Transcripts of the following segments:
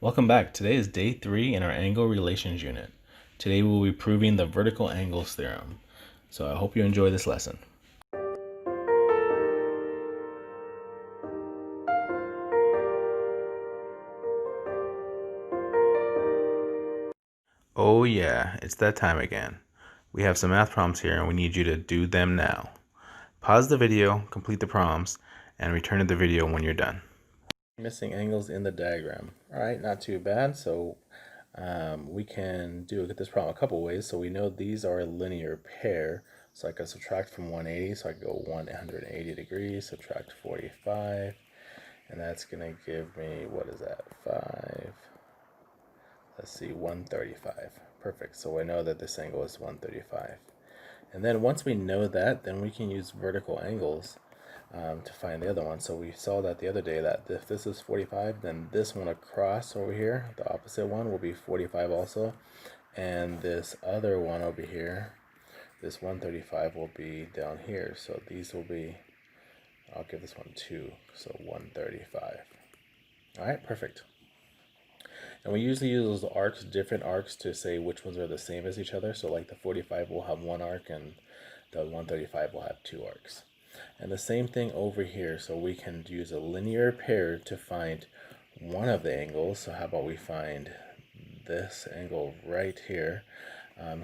Welcome back. Today is day 3 in our angle relations unit. Today we'll be proving the vertical angles theorem. So I hope you enjoy this lesson. Oh yeah, it's that time again. We have some math problems here and we need you to do them now. Pause the video, complete the problems, and return to the video when you're done. Missing angles in the diagram. Alright, not too bad. So we can do this problem a couple ways. So we know these are a linear pair. So I can subtract from 180. So I can go 180 degrees, subtract 45. And that's going to give me, what is that, 5. Let's see, 135. Perfect. So I know that this angle is 135. And then once we know that, then we can use vertical angles to find the other one. So we saw that the other day that if this is 45, then this one across over here, the opposite one, will be 45 also. And this other one over here, this 135, will be down here. So these will be, I'll give this one 2, so 135. All right, perfect. And we usually use those arcs, different arcs, to say which ones are the same as each other. So like the 45 will have 1 arc and the 135 will have 2 arcs. And the same thing over here. So we can use a linear pair to find one of the angles. So how about we find this angle right here?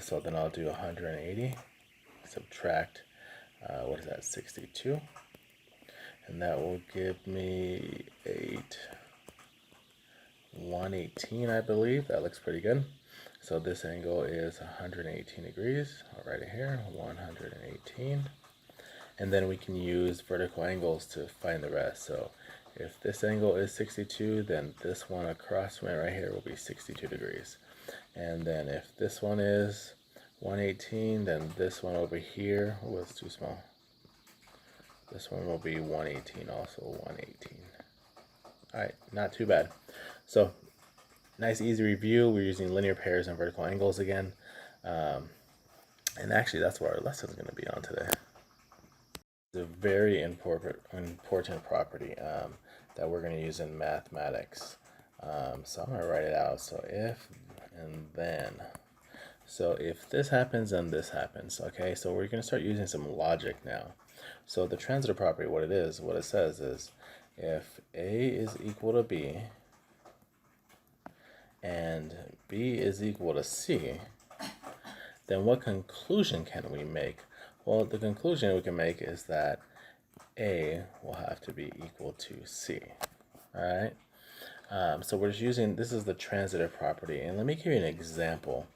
So then I'll do 180, subtract, what is that, 62. And that will give me 118, I believe. That looks pretty good. So this angle is 118 degrees. I'll write it here, 118. And then we can use vertical angles to find the rest. So if this angle is 62, then this one across from it right here will be 62 degrees. And then if this one is 118, then this one over here, oh, it's too small. This one will be 118 also, 118. All right, not too bad. So nice easy review. We're using linear pairs and vertical angles again. And actually that's what our lesson is going to be on today. It's a very important property that we're going to use in mathematics. So I'm going to write it out. So if and then. So if this happens, then this happens. Okay, so we're going to start using some logic now. So the transitive property, what it says is, if A is equal to B and B is equal to C, then what conclusion can we make? Well, the conclusion we can make is that A will have to be equal to C. All right. So we're just using, this is the transitive property. And let me give you an example.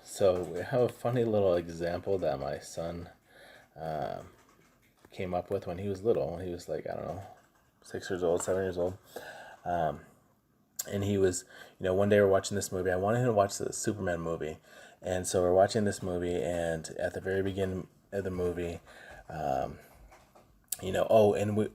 So we have a funny little example that my son came up with when he was little. He was like, I don't know, 6 years old, 7 years old. And he was, one day we're watching this movie. I wanted him to watch the Superman movie. And so we're watching this movie, and at the very beginning of the movie, the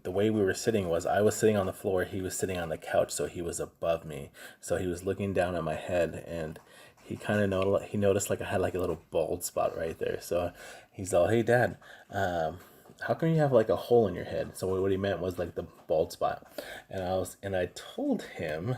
way we were sitting was, I was sitting on the floor, he was sitting on the couch, so he was above me. So he was looking down at my head, and he kind of noticed like I had like a little bald spot right there. So he's all, "Hey, Dad, how come you have like a hole in your head?" So what he meant was like the bald spot. And I told him,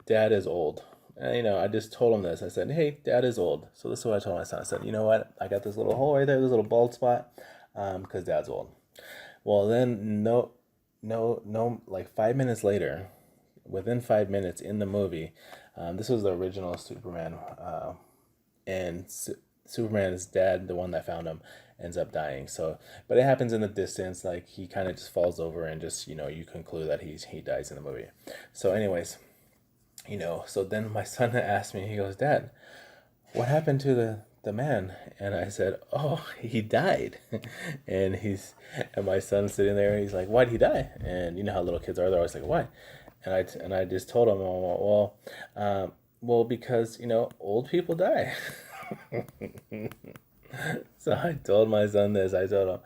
Dad is old. And, I just told him this. I said, "Hey, Dad is old." So this is what I told my son. I said, "You know what? I got this little hole right there, this little bald spot, because Dad's old." Well, then like 5 minutes later, within 5 minutes in the movie, this was the original Superman, and Superman's dad, the one that found him, ends up dying. So, but it happens in the distance. Like he kind of just falls over, and just you conclude that he dies in the movie. So, anyways. So then my son asked me, he goes, "Dad, what happened to the man?" And I said, "Oh, he died." and my son's sitting there, he's like, "Why'd he die?" And you know how little kids are, they're always like, "Why?" And I just told him, well, because, old people die. So I told my son this. I told him,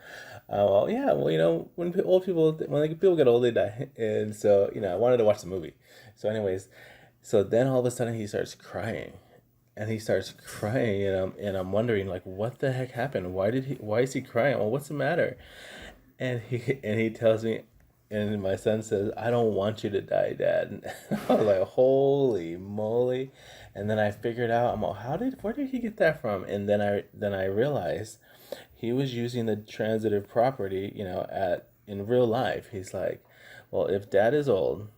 "Well, yeah, well, when people get old, they die." And so, I wanted to watch the movie. So anyways, so then all of a sudden he starts crying. And he starts crying, and I'm wondering, like, what the heck happened? Why is he crying? Well, what's the matter? And he tells me, And my son says, I don't want you to die, Dad. And I was like, holy moly. And then I figured out, I'm like, where did he get that from? And then I realized he was using the transitive property, in real life. He's like, well, if Dad is old,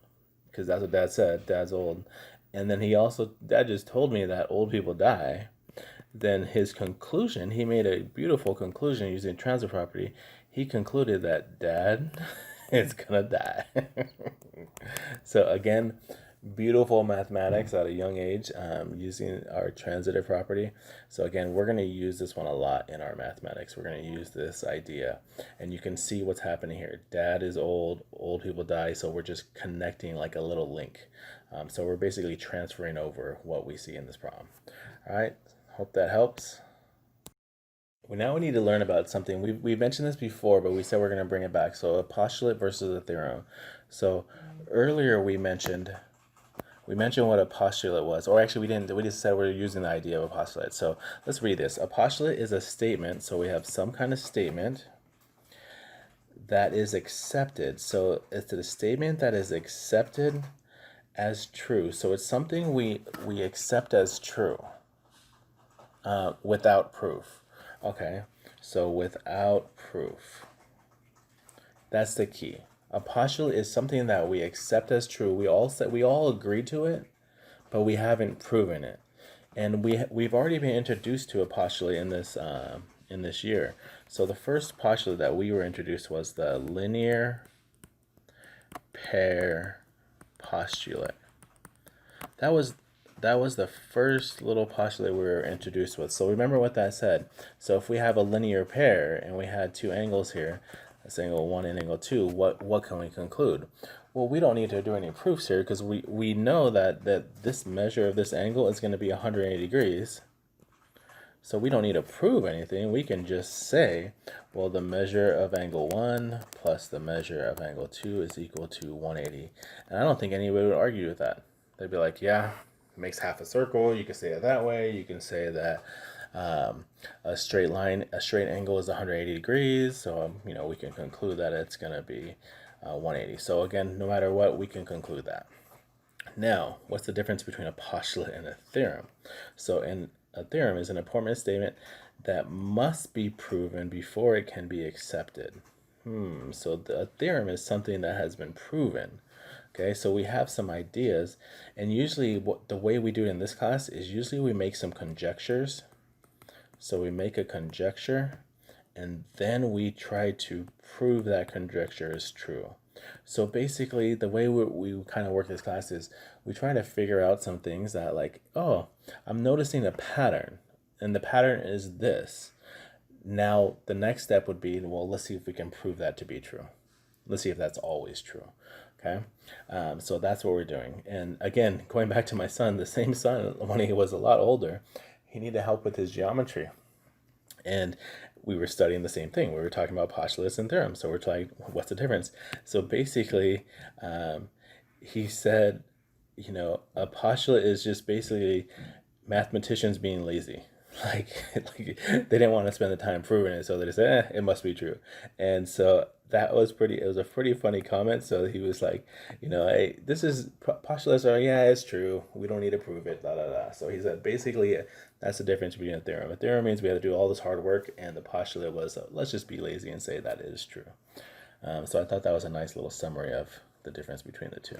because that's what Dad said, Dad's old. And then Dad just told me that old people die. Then his conclusion, he made a beautiful conclusion using transitive property. He concluded that Dad is gonna die. So again, beautiful mathematics at a young age, using our transitive property. So again, we're going to use this one a lot in our mathematics. We're going to use this idea, and you can see what's happening here. Dad is old people die, so we're just connecting like a little link. So we're basically transferring over what we see in this problem. All right, hope that helps. Now we need to learn about something. We mentioned this before, but we said we're going to bring it back. So a postulate versus a theorem. So earlier we mentioned what a postulate was, or actually we didn't. We just said we're using the idea of a postulate. So let's read this. A postulate is a statement. So we have some kind of statement that is accepted. So it's a statement that is accepted as true. So it's something we accept as true, without proof. Okay, so without proof. That's the key. A postulate is something that we accept as true. We all agree to it, but we haven't proven it. And we've already been introduced to a postulate in this year. So the first postulate that we were introduced to was the linear pair postulate. That was the first little postulate we were introduced with. So remember what that said. So if we have a linear pair and we had two angles here, that's angle 1 and angle 2, what can we conclude? Well, we don't need to do any proofs here, because we know that this measure of this angle is going to be 180 degrees. So we don't need to prove anything. We can just say, well, the measure of angle 1 plus the measure of angle 2 is equal to 180. And I don't think anybody would argue with that. They'd be like, yeah, it makes half a circle. You can say it that way. You can say that a straight angle is 180 degrees. So, we can conclude that it's going to be 180. So again, no matter what, we can conclude that. Now, what's the difference between a postulate and a theorem? So a theorem is an important statement that must be proven before it can be accepted. So a theorem is something that has been proven. Okay, so we have some ideas, and usually the way we do it in this class is usually we make some conjectures. So we make a conjecture, and then we try to prove that conjecture is true. So basically, the way we kind of work this class is we try to figure out some things that, like, oh, I'm noticing a pattern, and the pattern is this. Now, the next step would be, well, let's see if we can prove that to be true. Let's see if that's always true. Okay, so that's what we're doing. And again, going back to my son, the same son, when he was a lot older, he needed help with his geometry. And we were studying the same thing. We were talking about postulates and theorems. So we're talking, what's the difference? So basically, he said, a postulate is just basically mathematicians being lazy. Like they didn't want to spend the time proving it, so they said, it must be true. And so it was a pretty funny comment. So he was like, hey, this is postulates are, yeah, it's true. We don't need to prove it, da da da. So he said, basically, that's the difference between a theorem. A theorem means we had to do all this hard work, and the postulate was, let's just be lazy and say that is true. So I thought that was a nice little summary of the difference between the two.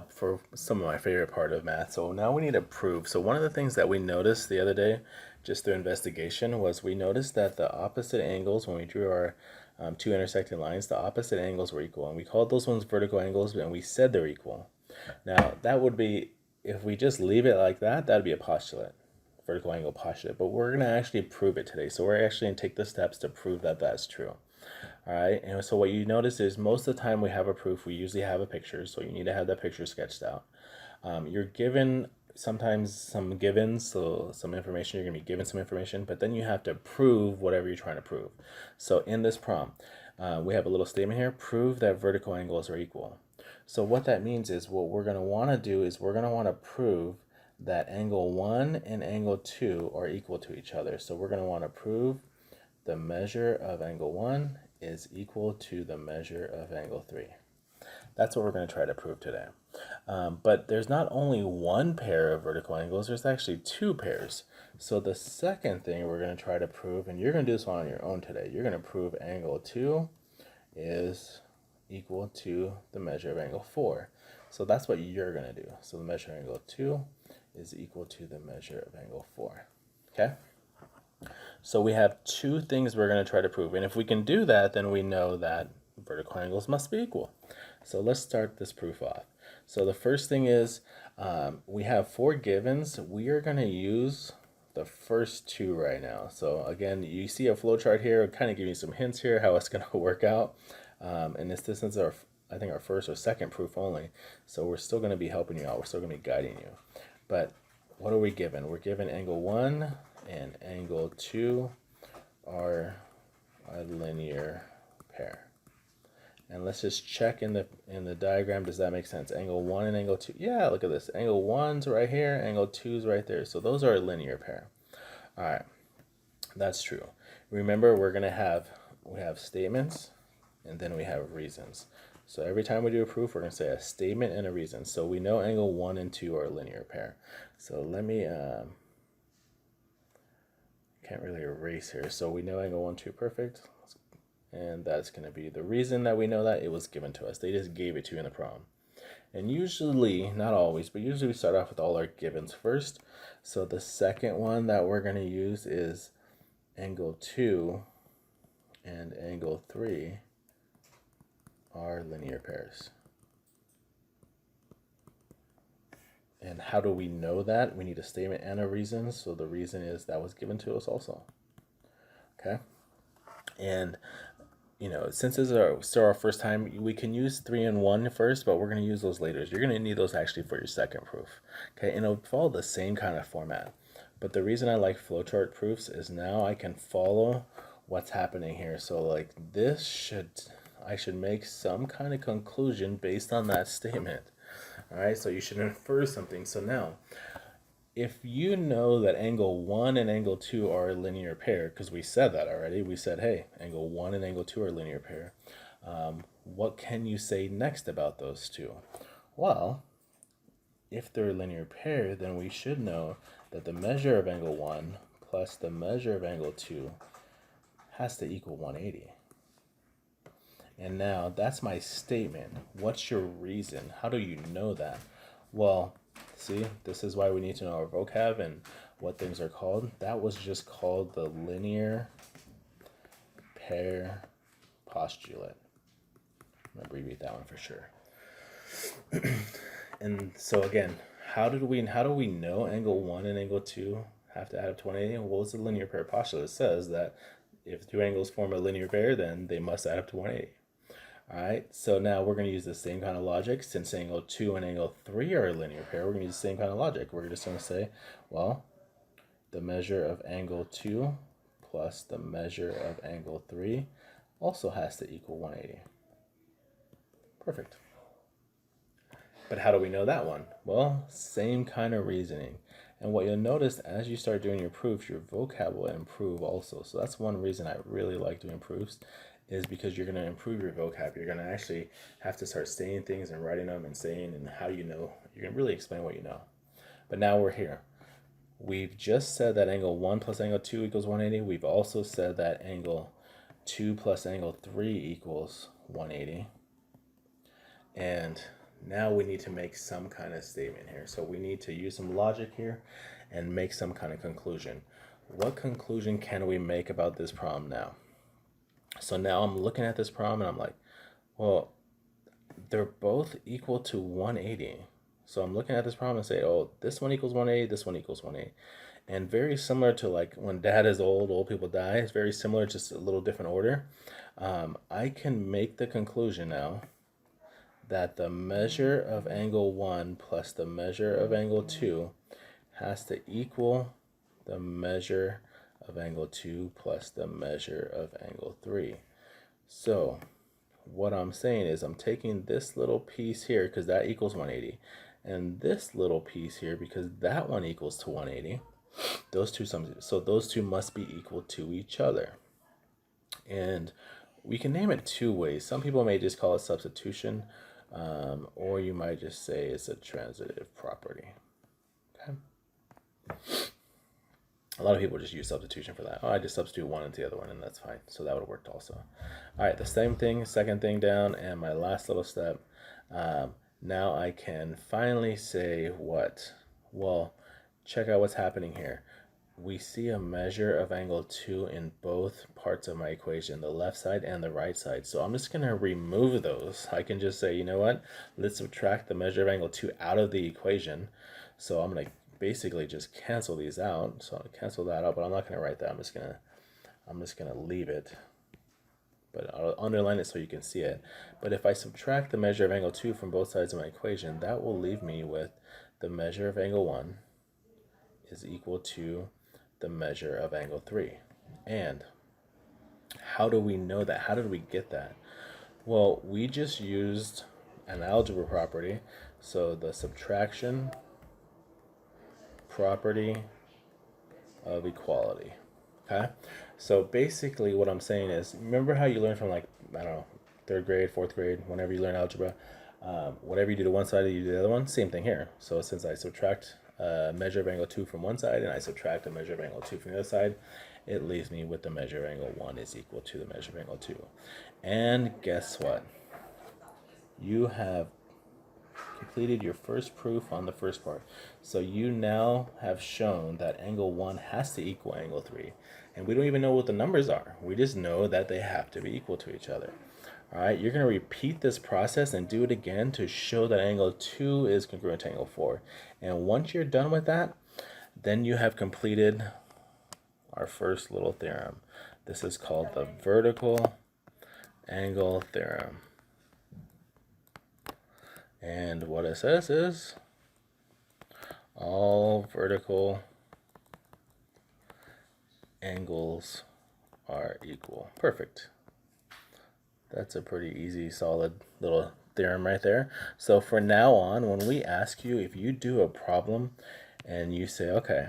For some of my favorite part of math. So now we need to prove. So one of the things that we noticed the other day, just through investigation, was we noticed that the opposite angles, when we drew our two intersecting lines, the opposite angles were equal. And we called those ones vertical angles, and we said they're equal. Now, that would be, if we just leave it like that, that'd be a postulate, vertical angle postulate. But we're going to actually prove it today. So we're actually going to take the steps to prove that that's true. All right, and so what you notice is most of the time we have a proof, we usually have a picture, so you need to have that picture sketched out. You're given sometimes some givens, so some information, you're going to be given some information, but then you have to prove whatever you're trying to prove. So in this problem, we have a little statement here, prove that vertical angles are equal. So what that means is what we're going to want to do is we're going to want to prove that angle 1 and angle 2 are equal to each other. So we're going to want to prove the measure of angle 1 is equal to the measure of angle 3. That's what we're going to try to prove today. But there's not only one pair of vertical angles, there's actually two pairs. So the second thing we're going to try to prove, and you're going to do this one on your own today, you're going to prove angle 2 is equal to the measure of angle 4. So that's what you're going to do. So the measure of angle 2 is equal to the measure of angle 4. Okay? So we have two things we're going to try to prove. And if we can do that, then we know that vertical angles must be equal. So let's start this proof off. So the first thing is we have 4 givens. We are going to use the first 2 right now. So again, you see a flowchart here, kind of give you some hints here how it's going to work out. And this is I think our first or second proof only. So we're still going to be helping you out. We're still going to be guiding you. But what are we given? We're given angle 1 and angle 2 are a linear pair. And let's just check in the diagram, does that make sense? Angle 1 and angle 2. Yeah, look at this. Angle 1's right here, angle 2's right there. So those are a linear pair. All right, that's true. Remember, we have statements and then we have reasons. So every time we do a proof, we're going to say a statement and a reason. So we know angle 1 and 2 are a linear pair. So let me, can't really erase here. So we know angle 1, 2 perfect. And that's going to be the reason that we know that it was given to us. They just gave it to you in the problem. And usually, not always, but usually we start off with all our givens first. So the second one that we're going to use is angle 2 and angle 3 are linear pairs. And how do we know that? We need a statement and a reason. So the reason is that was given to us also. Okay? And you know, since this is still our first time, we can use 3 and 1 first, but we're going to use those later. You're going to need those actually for your second proof. Okay, and it'll follow the same kind of format. But the reason I like flowchart proofs is now I can follow what's happening here. So like I should make some kind of conclusion based on that statement. All right, so you should infer something. So now, if you know that angle 1 and angle 2 are a linear pair, because we said that already, we said, hey, angle 1 and angle 2 are a linear pair, what can you say next about those two? Well, if they're a linear pair, then we should know that the measure of angle 1 plus the measure of angle 2 has to equal 180. And now that's my statement. What's your reason? How do you know that? Well, see, this is why we need to know our vocab and what things are called. That was just called the linear pair postulate. I'm going to abbreviate that one for sure. And so again, how do we know angle 1 and angle 2 have to add up to 180? Well, it's the linear pair postulate. It says that if two angles form a linear pair, then they must add up to 180. All right, so now we're going to use the same kind of logic. Since angle 2 and angle 3 are a linear pair, we're going to use the same kind of logic. We're just going to say, well, the measure of angle 2 plus the measure of angle 3 also has to equal 180. Perfect. But how do we know that one? Well, same kind of reasoning. And what you'll notice as you start doing your proofs, your vocab will improve also. So that's one reason I really like doing proofs, is because you're going to improve your vocab. You're going to actually have to start saying things and writing them and saying and how you know. You're going to really explain what you know. But now we're here. We've just said that angle 1 plus angle 2 equals 180. We've also said that angle 2 plus angle 3 equals 180. And now we need to make some kind of statement here. So we need to use some logic here and make some kind of conclusion. What conclusion can we make about this problem now? So now I'm looking at this problem and I'm like, well, they're both equal to 180. So I'm looking at this problem and say, oh, this one equals 180, this one equals 180. And very similar to like when dad is old people die. It's very similar, just a little different order. I can make the conclusion now that the measure of angle 1 plus the measure of angle 2 has to equal the measure of angle 2 plus the measure of angle 3. So what I'm saying is I'm taking this little piece here because that equals 180, and this little piece here because that one equals to 180. Those two sums, so those two must be equal to each other. And we can name it two ways. Some people may just call it substitution, or you might just say it's a transitive property. Okay. A lot of people just use substitution for that. Oh, I just substitute one into the other one, and that's fine. So that would have worked also. All right, the same thing, second thing down, and my last little step. Now I can finally say what? Well, check out what's happening here. We see a measure of angle 2 in both parts of my equation, the left side and the right side. So I'm just going to remove those. I can just say, you know what? Let's subtract the measure of angle 2 out of the equation. So I'm going to basically just cancel these out. So I'll cancel that out, but I'm not going to write that. I'm just going to leave it. But I'll underline it so you can see it. But if I subtract the measure of angle 2 from both sides of my equation, that will leave me with the measure of angle 1 is equal to the measure of angle 3. And how do we know that? How did we get that? Well, we just used an algebra property. So the subtraction property of equality. Okay, so basically what I'm saying is, remember how you learn from, like, I don't know, 3rd grade, 4th grade, whenever you learn algebra, whatever you do to one side, you do the other one, same thing here. So since I subtract a measure of angle 2 from one side and I subtract a measure of angle 2 from the other side, it leaves me with the measure of angle 1 is equal to the measure of angle 2. And guess what? You have completed your first proof on the first part. So you now have shown that angle 1 has to equal angle 3. And we don't even know what the numbers are. We just know that they have to be equal to each other. All right, you're going to repeat this process and do it again to show that angle 2 is congruent to angle 4. And once you're done with that, then you have completed our first little theorem. This is called the vertical angle theorem. And what it says is all vertical angles are equal. Perfect. That's a pretty easy, solid little theorem right there. So for now on, when we ask you, if you do a problem and you say, okay,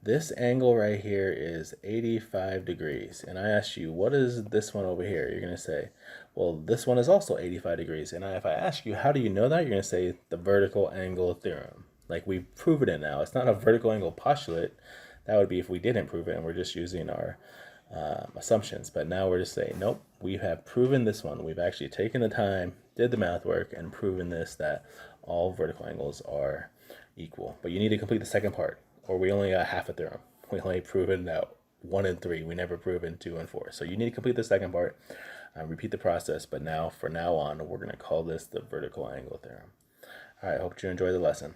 this angle right here is 85 degrees. And I ask you, what is this one over here? You're going to say, well, this one is also 85 degrees. And if I ask you, how do you know that? You're going to say the vertical angle theorem. Like, we've proven it now. It's not a vertical angle postulate. That would be if we didn't prove it and we're just using our assumptions. But now we're just saying, nope, we have proven this one. We've actually taken the time, did the math work, and proven this, that all vertical angles are equal. But you need to complete the second part, or we only got half a theorem. We only proven that 1 and 3. We never proven 2 and 4. So you need to complete the second part, repeat the process. But now, for now on, we're going to call this the vertical angle theorem. All right, hope you enjoy the lesson.